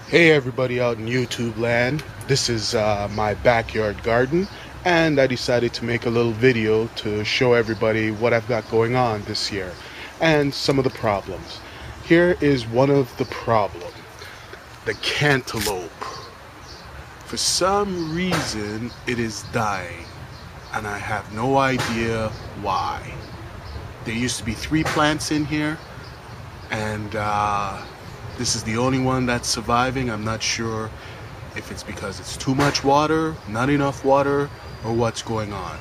Hey everybody out in YouTube land, this is my backyard garden, and I decided to make a little video to show everybody what I've got going on this year and some of the problems. Here is one of the problems: the cantaloupe. For some reason it is dying, and I have no idea why. There used to be 3 plants in here, and this is the only one that's surviving. I'm not sure if it's because it's too much water, not enough water, or what's going on.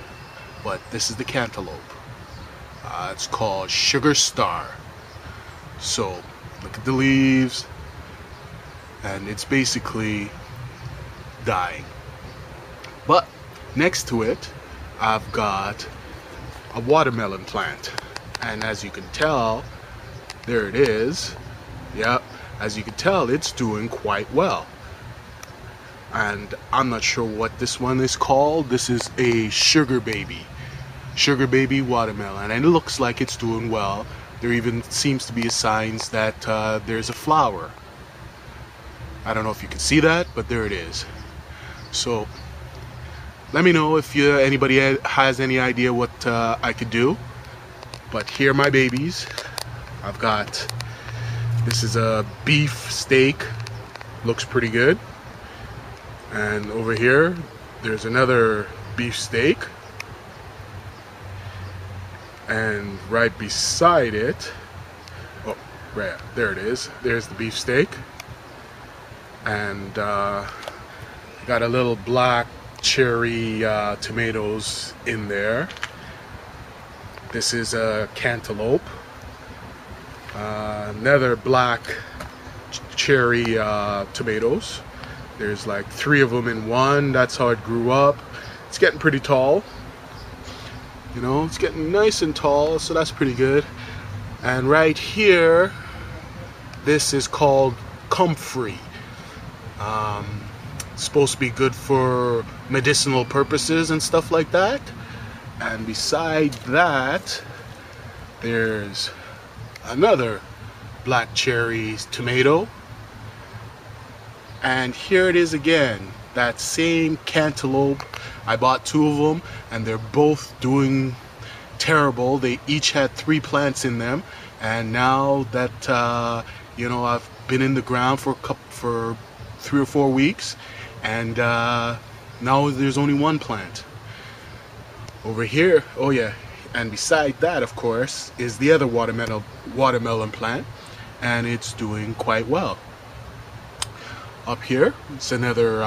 But this is the cantaloupe. It's called Sugar Star. So look at the leaves, and it's basically dying. But next to it, I've got a watermelon plant, and as you can tell, there it is. Yep. As you can tell, it's doing quite well. And I'm not sure what this one is called. This is a sugar baby watermelon, and it looks like it's doing well. There even seems to be signs that there's a flower. I don't know if you can see that, but there it is. So let me know if anybody has any idea what I could do. But here are my babies. I've got, this is a beef steak, looks pretty good. And over here, there's another beef steak. And right beside it, oh, right, there it is. There's the beef steak. And got a little black cherry tomatoes in there. This is a cantaloupe. Another black cherry tomatoes. There's like 3 of them in one. That's how it grew up. It's getting pretty tall. You know, it's getting nice and tall, so that's pretty good. And right here, this is called comfrey. It's supposed to be good for medicinal purposes and stuff like that. And beside that, there's another black cherry tomato. And here it is again, that same cantaloupe. I bought 2 of them, and they're both doing terrible. They each had 3 plants in them, and now that you know, I've been in the ground for 3 or 4 weeks, and now there's only 1 plant over here. Oh yeah. And beside that, of course, is the other watermelon plant, and it's doing quite well. Up here, it's another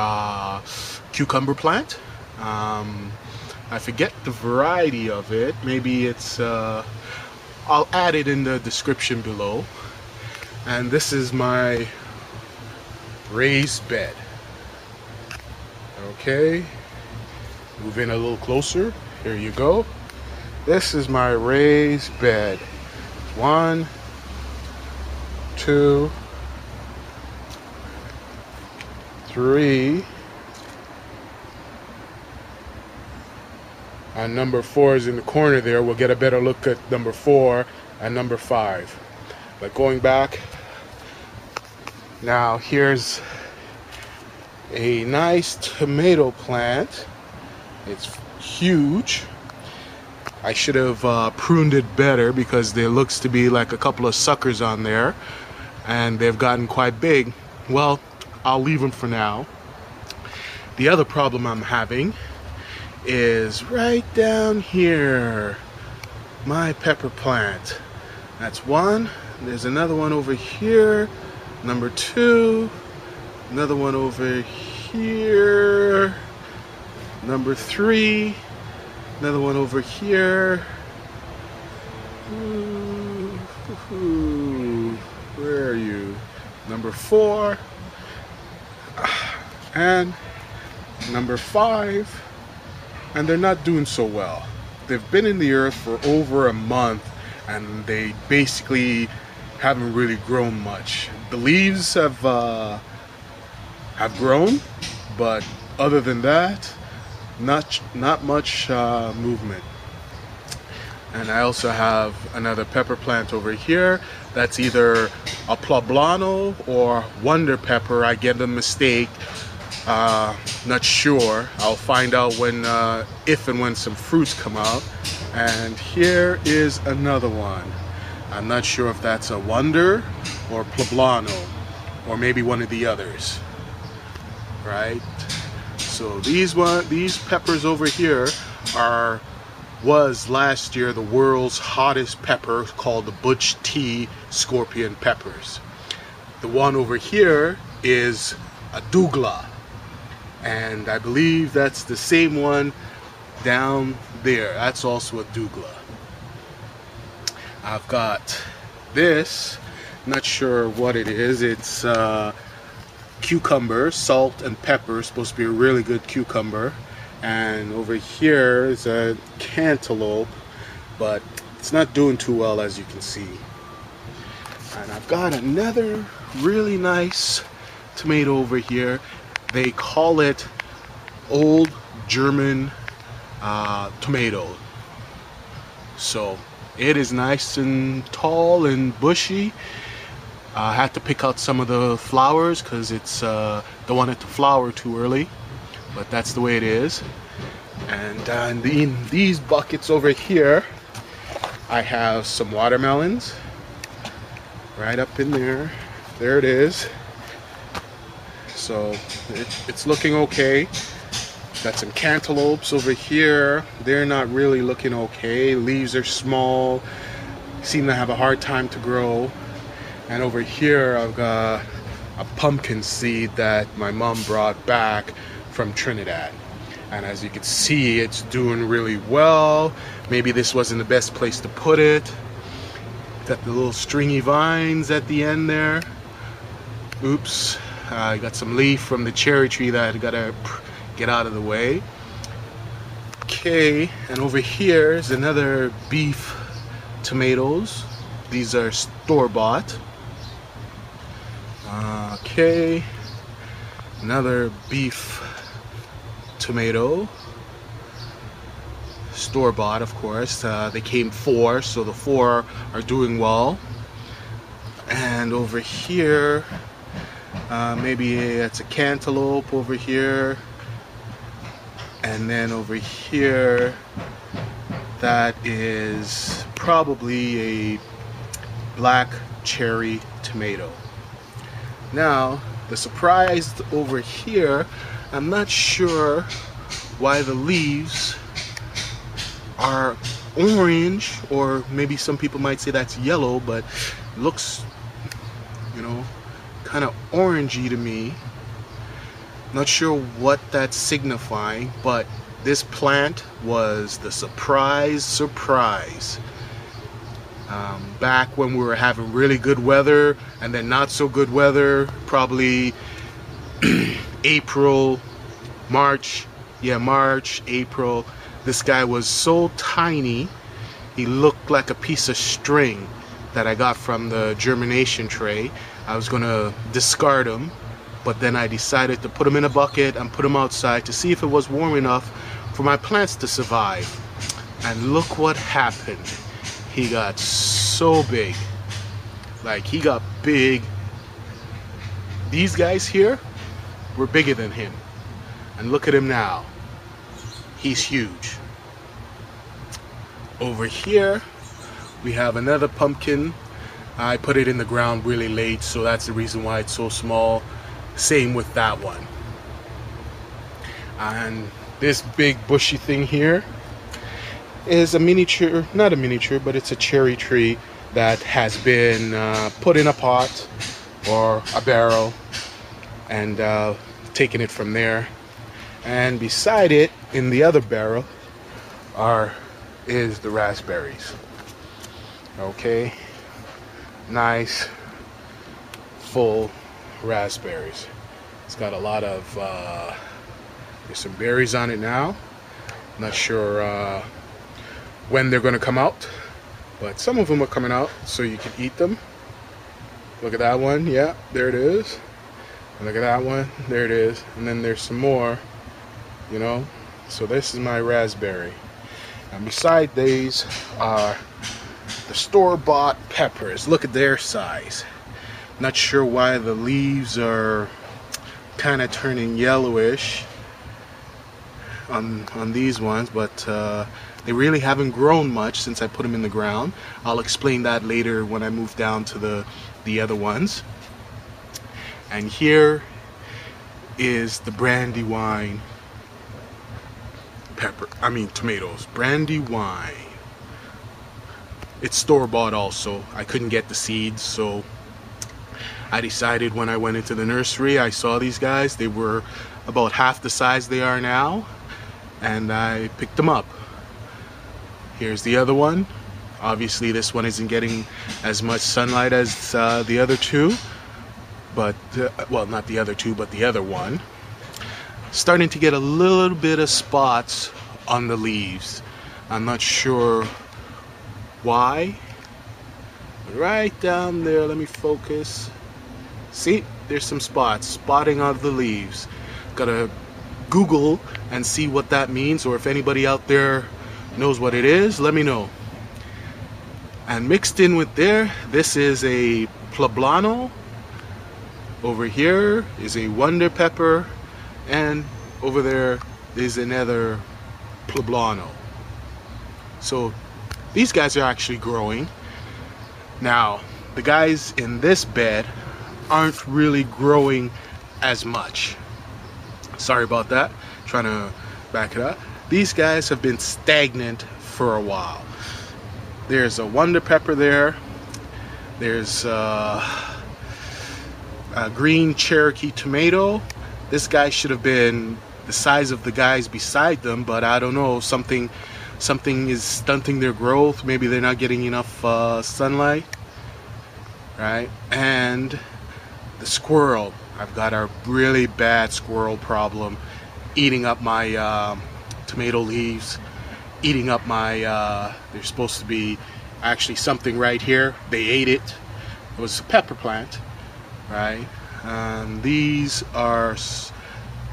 cucumber plant. I forget the variety of it. Maybe it's, I'll add it in the description below. And this is my raised bed. Okay, move in a little closer. Here you go. This is my raised bed. 1, 2, 3, and number 4 is in the corner there. We'll get a better look at number 4 and number 5. But going back, now here's a nice tomato plant. It's huge. I should have pruned it better because there looks to be like a couple of suckers on there, and they've gotten quite big. Well, I'll leave them for now. The other problem I'm having is right down here, my pepper plant. That's 1. There's another one over here, number 2. Another one over here, number 3. Another one over here. Where are you? Number 4. And number 5. And they're not doing so well. They've been in the earth for over a month, and they basically haven't really grown much. The leaves have grown, but other than that, not much movement. And I also have another pepper plant over here that's either a poblano or wonder pepper. I get the mistake. Not sure. I'll find out when, if and when some fruits come out. And here is another one. I'm not sure if that's a wonder or poblano, or maybe one of the others. Right? So these peppers over here was last year the world's hottest pepper, called the BUTCH tea scorpion peppers. The one over here is a DOUGLAH, and I believe that's the same one down there. That's also a DOUGLAH. I've got this, not sure what it is. It's cucumber, salt and pepper, supposed to be a really good cucumber. And over here is a cantaloupe, but it's not doing too well, as you can see. And I've got another really nice tomato over here. They call it Old German tomato. So it is nice and tall and bushy. I had to pick out some of the flowers because it's don't want it to flower too early, but that's the way it is. And in these buckets over here, I have some watermelons right up in there. There it is. So it's looking okay. Got some cantaloupes over here. They're not really looking okay. Leaves are small, seem to have a hard time to grow. And over here I've got a pumpkin seed that my mom brought back from Trinidad. And as you can see, it's doing really well. Maybe this wasn't the best place to put it. Got the little stringy vines at the end there. Oops. I got some leaf from the cherry tree that I gotta get out of the way. Okay, and over here is another beef tomatoes. These are store-bought. Okay, another beef tomato, store-bought, of course. They came 4, so the 4 are doing well. And over here, maybe it's a cantaloupe over here. And then over here, that is probably a black cherry tomato. Now, the surprise over here, I'm not sure why the leaves are orange, or maybe some people might say that's yellow, but it looks, you know, kind of orangey to me. Not sure what that's signifying, but this plant was the surprise. Back when we were having really good weather and then not so good weather, probably April, March, April. This guy was so tiny, he looked like a piece of string that I got from the germination tray. I was gonna discard him, but then I decided to put him in a bucket and put him outside to see if it was warm enough for my plants to survive. And look what happened. He got so big. Like, he got big. These guys here were bigger than him. And look at him now. He's huge. Over here, we have another pumpkin. I put it in the ground really late, so that's the reason why it's so small. Same with that one. And this big bushy thing here is a miniature, not a miniature, but it's a cherry tree that has been put in a pot or a barrel and taken it from there. And beside it, in the other barrel, is the raspberries. Okay, nice full raspberries. It's got a lot of there's some berries on it now. Not sure when they're going to come out, but some of them are coming out, so you can eat them. Look at that one. Yeah, there it is. And look at that one. There it is. And then there's some more, you know. So this is my raspberry. And beside these are the store-bought peppers. Look at their size. Not sure why the leaves are kind of turning yellowish on these ones, but they really haven't grown much since I put them in the ground. I'll explain that later when I move down to the other ones. And here is the brandywine tomatoes. Brandywine. It's store-bought also. I couldn't get the seeds, so I decided when I went into the nursery, I saw these guys. They were about half the size they are now, and I picked them up. Here's the other one. Obviously this one isn't getting as much sunlight as the other two, but well, not the other two, but the other one. Starting to get a little bit of spots on the leaves. I'm not sure why. Right down there, let me focus. See, there's some spots, spotting of the leaves. Gotta Google and see what that means, or if anybody out there knows what it is, let me know. And mixed in with there, this is a poblano. Over here is a wonder pepper, and over there is another poblano. So these guys are actually growing. Now, the guys in this bed aren't really growing as much. Sorry about that. Trying to back it up. These guys have been stagnant for a while. There's a wonder pepper there. There's a green Cherokee tomato. This guy should have been the size of the guys beside them, but I don't know, something is stunting their growth. Maybe they're not getting enough sunlight, right? And the squirrel. I've got a really bad squirrel problem, eating up my tomato leaves, eating up my there's supposed to be actually something right here. They ate it. It was a pepper plant, right? These are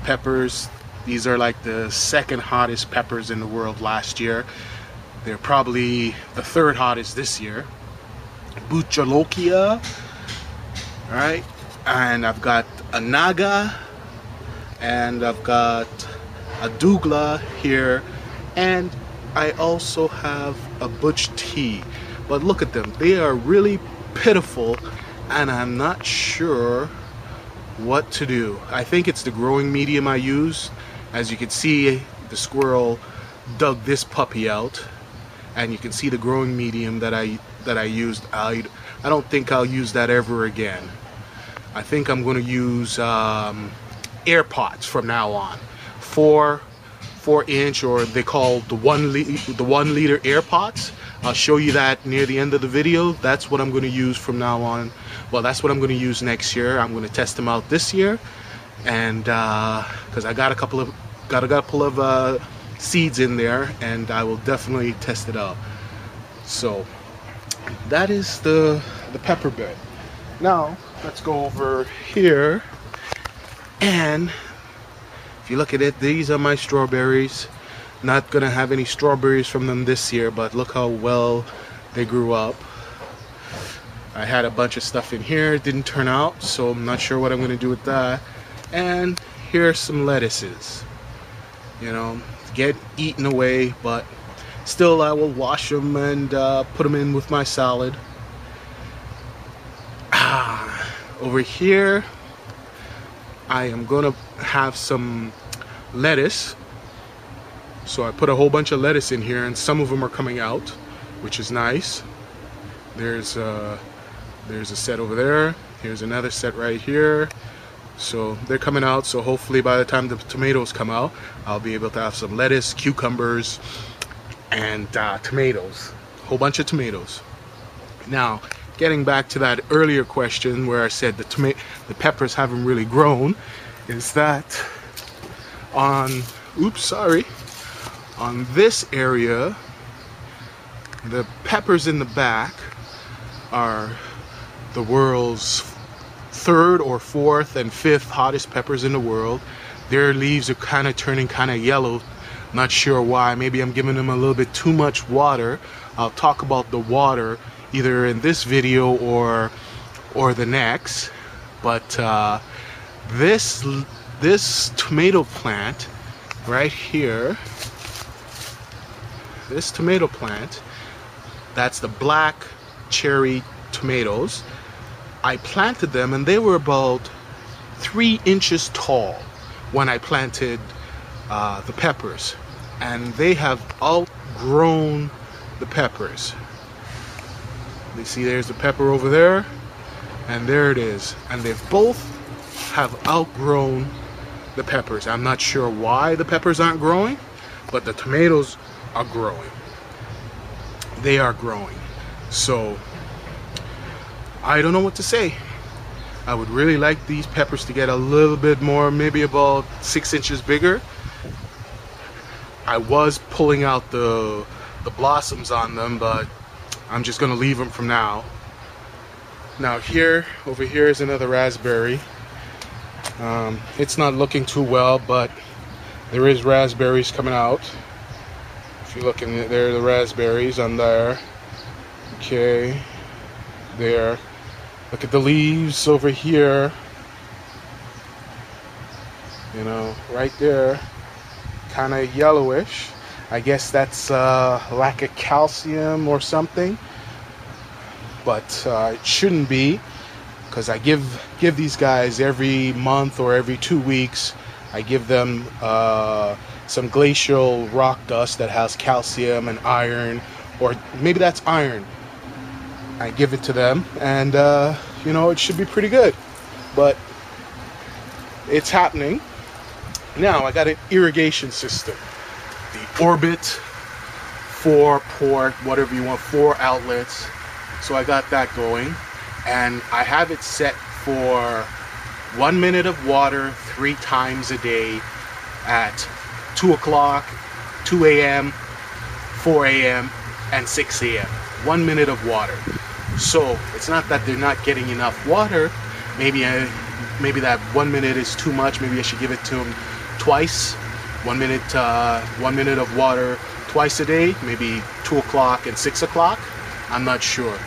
peppers. These are like the second hottest peppers in the world last year. They're probably the third hottest this year. BUTCH, right? And I've got a NAGA, and I've got a DOUGLAH here, and I also have a BUTCH tea. But look at them, they are really pitiful, and I'm not sure what to do. I think it's the growing medium I use. As you can see, the squirrel dug this puppy out, and you can see the growing medium that I used. I don't think I'll use that ever again. I think I'm going to use air pots from now on. 4-inch, or they call the 1 liter air pots. I'll show you that near the end of the video. That's what I'm going to use from now on. Well, that's what I'm going to use next year. I'm going to test them out this year, and because I got a couple of seeds in there, and I will definitely test it out. So that is the pepper bed. Now let's go over here, and if you look at it, these are my strawberries. Not gonna have any strawberries from them this year, but look how well they grew up. I had a bunch of stuff in here, it didn't turn out, so I'm not sure what I'm gonna do with that. And here's some lettuces, you know, get eaten away, but still I will wash them and put them in with my salad. Over here I am gonna have some lettuce, so I put a whole bunch of lettuce in here, and some of them are coming out, which is nice. There's a set over there, here's another set right here, so they're coming out. So hopefully by the time the tomatoes come out, I'll be able to have some lettuce, cucumbers, and tomatoes, a whole bunch of tomatoes. Now getting back to that earlier question where I said the peppers haven't really grown, is that on this area, the peppers in the back are the world's 3rd or 4th and 5th hottest peppers in the world. Their leaves are kind of turning kind of yellow Not sure why. Maybe I'm giving them a little bit too much water. I'll talk about the water either in this video or the next. But this tomato plant right here, this tomato plant, that's the black cherry tomatoes. I planted them and they were about 3 inches tall when I planted the peppers, and they have outgrown the peppers. You see, there's the pepper over there, and there it is, and they've both have outgrown the peppers. I'm not sure why the peppers aren't growing, but the tomatoes are growing. They are growing. So I don't know what to say. I would really like these peppers to get a little bit more, maybe about 6 inches bigger. I was pulling out the blossoms on them, but I'm just gonna leave them from now. Now over here is another raspberry. It's not looking too well, but there is raspberries coming out. If you look in there, the raspberries on there. Okay, there. Look at the leaves over here. You know, right there, kind of yellowish. I guess that's lack of calcium or something, but it shouldn't be, because I give these guys every month or every 2 weeks. I give them some glacial rock dust that has calcium and iron, or maybe that's iron. I give it to them, and you know, it should be pretty good, but it's happening. Now I got an irrigation system, the Orbit 4-port, whatever you want, 4 outlets. So I got that going, and I have it set for 1 minute of water 3 times a day at 2 o'clock, 2 a.m., 4 a.m., and 6 a.m. 1 minute of water. So it's not that they're not getting enough water. Maybe that 1 minute is too much. Maybe I should give it to them twice. 1 minute, 1 minute of water twice a day. Maybe 2 o'clock and 6 o'clock. I'm not sure.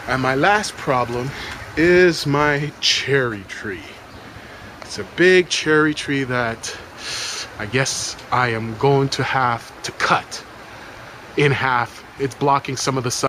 And my last problem is my cherry tree. It's a big cherry tree that I guess I am going to have to cut in half. It's blocking some of the sun.